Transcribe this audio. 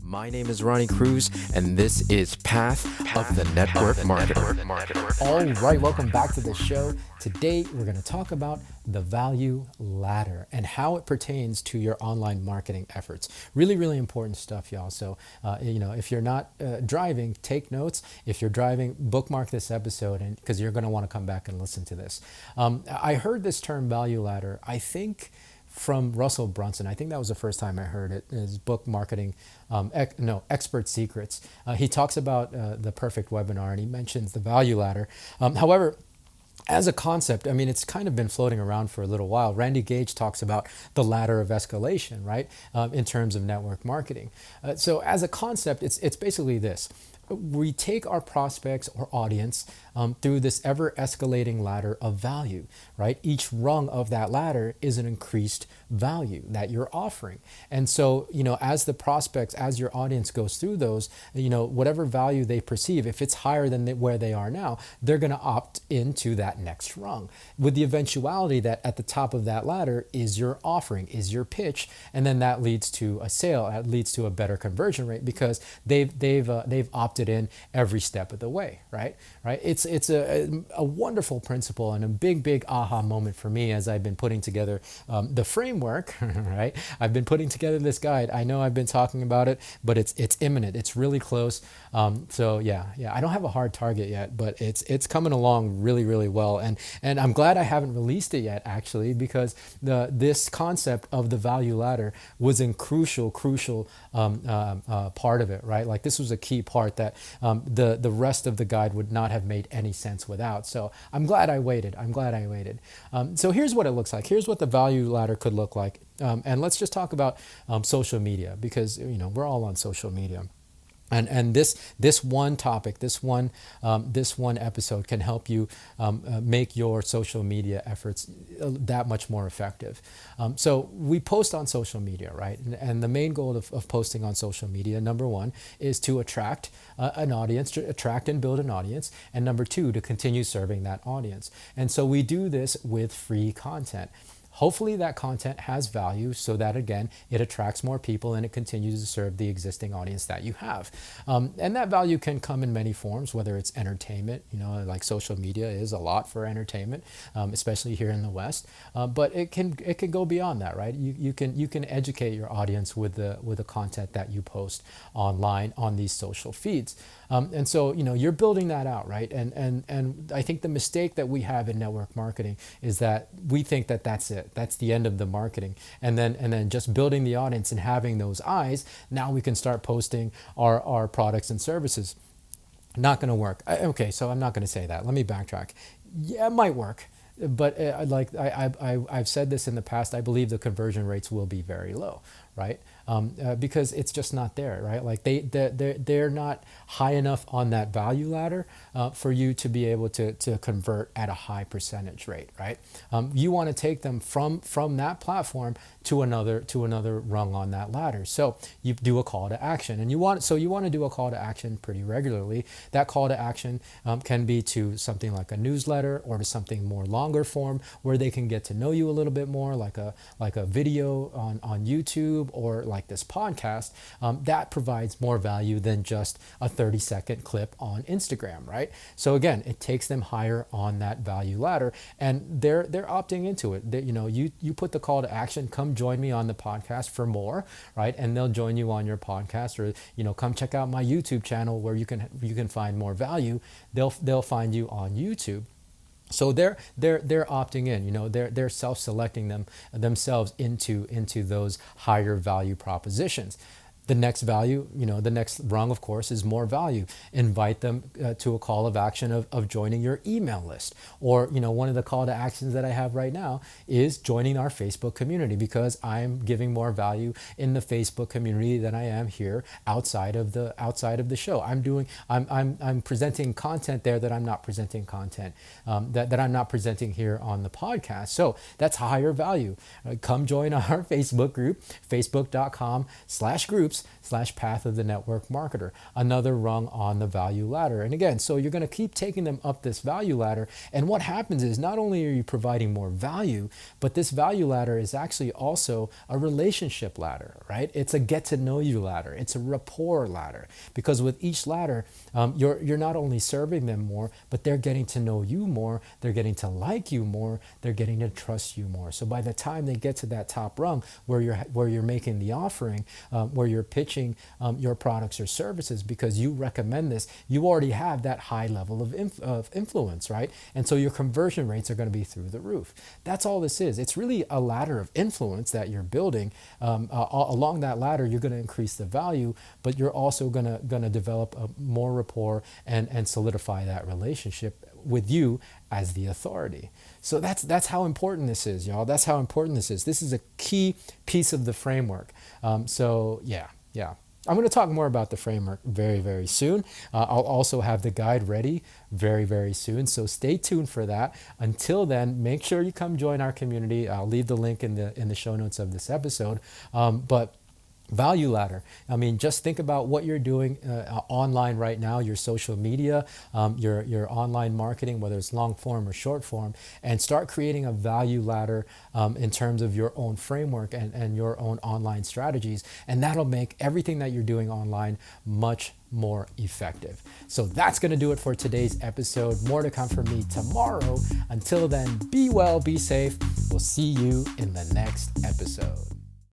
My name is Ronnie Cruz, and this is Path of the Network Marketer. All right, welcome back to the show. Today, we're going to talk about the value ladder and how it pertains to your online marketing efforts. Really, really important stuff, y'all. So, if you're not driving, take notes. If you're driving, bookmark this episode, and because you're going to want to come back and listen to this. I heard this term value ladder, I think, from Russell Brunson. I think that was the first time I heard it in his book, Marketing, Expert Secrets. He talks about the perfect webinar, and he mentions the value ladder. However, as a concept, I mean, it's kind of been floating around for a little while. Randy Gage talks about the ladder of escalation, right, in terms of network marketing. So as a concept, it's basically this. We take our prospects or audience through this ever escalating ladder of value, right? Each rung of that ladder is an increased value that you're offering. And so, as the prospects, as your audience goes through those, whatever value they perceive, if it's higher than where they are now, they're going to opt into that next rung with the eventuality that at the top of that ladder is your offering, is your pitch. And then that leads to a sale, that leads to a better conversion rate because they've opted in every step of the way, right? It's a wonderful principle and a big aha moment for me as I've been putting together the framework, right? I've been putting together this guide. I know I've been talking about it, but it's imminent. It's really close. So yeah, I don't have a hard target yet, but it's coming along really well. And I'm glad I haven't released it yet, actually, because this concept of the value ladder was a crucial part of it, right? Like this was a key part that the rest of the guide would not have made any sense without. So I'm glad I waited. So here's what it looks like. Here's what the value ladder could look like. And let's just talk about social media because, we're all on social media. And this one topic, this one episode can help you make your social media efforts that much more effective. So we post on social media, right? And the main goal of posting on social media, number one, is to attract an audience, to attract and build an audience, and number two, to continue serving that audience. And so we do this with free content. Hopefully that content has value so that, again, it attracts more people and it continues to serve the existing audience that you have. And that value can come in many forms, whether it's entertainment, like social media is a lot for entertainment, especially here in the West. But it can go beyond that, right? You can educate your audience with the content that you post online on these social feeds. And so, you're building that out, right? And I think the mistake that we have in network marketing is that we think that that's it. That's the end of the marketing. And then just building the audience and having those eyes, now we can start posting our products and services. Not going to work. Okay, so I'm not going to say that. Let me backtrack. Yeah, it might work. But I've said this in the past, I believe the conversion rates will be very low, right? Because it's just not there, right? Like they're not high enough on that value ladder for you to be able to convert at a high percentage rate, right? You want to take them from that platform to another rung on that ladder. So you do a call to action, and you want to do a call to action pretty regularly. That call to action can be to something like a newsletter or to something more longer form where they can get to know you a little bit more, like a video on YouTube or like this podcast. That provides more value than just a 30-second clip on Instagram, right? So again, it takes them higher on that value ladder, and they're opting into it. You put the call to action, come join me on the podcast for more, right? And they'll join you on your podcast, or come check out my YouTube channel where you can find more value. They'll find you on YouTube. So they're opting in, they're self-selecting themselves into those higher value propositions. The next value, the next rung, of course, is more value. Invite them to a call of action of joining your email list. Or, one of the call to actions that I have right now is joining our Facebook community because I'm giving more value in the Facebook community than I am here outside of the show. I'm presenting content there that I'm not presenting content that I'm not presenting here on the podcast. So that's higher value. Come join our Facebook group, facebook.com/groups groups/path of the network marketer, another rung on the value ladder. And again, so you're going to keep taking them up this value ladder. And what happens is not only are you providing more value, but this value ladder is actually also a relationship ladder, right? It's a get to know you ladder. It's a rapport ladder, because with each ladder, you're not only serving them more, but they're getting to know you more. They're getting to like you more. They're getting to trust you more. So by the time they get to that top rung where you're making the offering, where you're pitching your products or services because you recommend this, you already have that high level of influence, right? And so your conversion rates are going to be through the roof. That's all this is. It's really a ladder of influence that you're building. Along that ladder, you're going to increase the value, but you're also going to develop more rapport and solidify that relationship with you as the authority. So that's how important this is, y'all. That's how important this is. This is a key piece of the framework. So yeah. I'm going to talk more about the framework very, very soon. I'll also have the guide ready very, very soon. So stay tuned for that. Until then, make sure you come join our community. I'll leave the link in the show notes of this episode. But value ladder. I mean, just think about what you're doing online right now, your social media, your online marketing, whether it's long form or short form, and start creating a value ladder in terms of your own framework and your own online strategies. And that'll make everything that you're doing online much more effective. So that's going to do it for today's episode. More to come from me tomorrow. Until then, be well, be safe. We'll see you in the next episode.